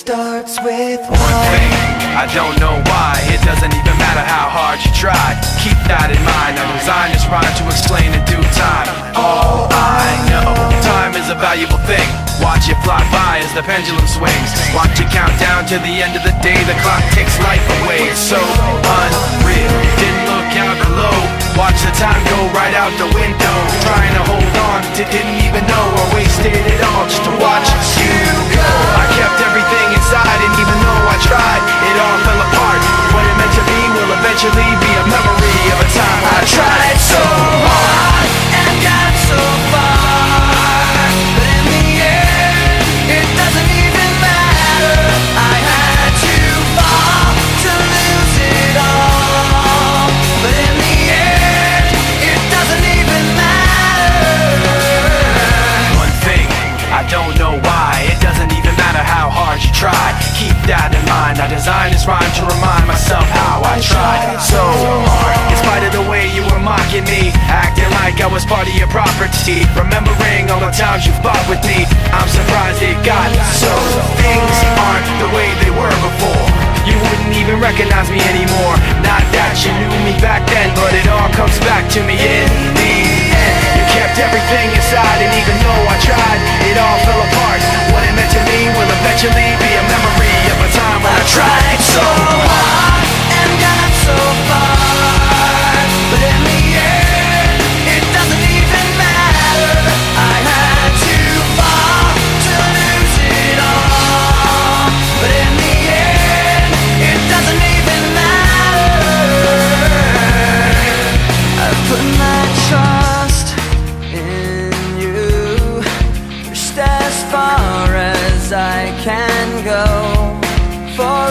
starts with one thing. I don't know why. It doesn't even matter how hard you try. Keep that in mind. I designed this rhyme to explain in due time. All I know, time is a valuable thing. Watch it fly by as the pendulum swings. Watch it count down to the end of the day. The clock takes life away. It's so unreal. Didn't look out below. Watch the time go right out the window. Trying to hold on to didn't even know I wasted it all just to watch you go. I kept everything inside and even though I tried, it all fell apart. What it meant to be will eventually be a memory of a time I tried so hard and got so far. But in the end, it doesn't even matter. I had to fall to lose it all. But in the end, it doesn't even matter. One thing, I don't know why. It doesn't even matter how hard you try. Keep that in mind. I designed this rhyme to remind myself how I tried so hard. In spite of the way you were mocking me, acting like I was part of your property, remembering all the times you fought with me, I'm surprised it got so. Things aren't the way they were before. You wouldn't even recognize me anymore. Not that you knew me back then, but it all comes back to me in the end. You kept everything inside, and even though I tried, it all fell apart. What it meant to me will eventually be a memory of a time when I tried so hard and got so far. But in the end, it doesn't even matter. I had to fall to lose it all. But in the end, it doesn't even matter. I put my trust in you, just as far as I can go. For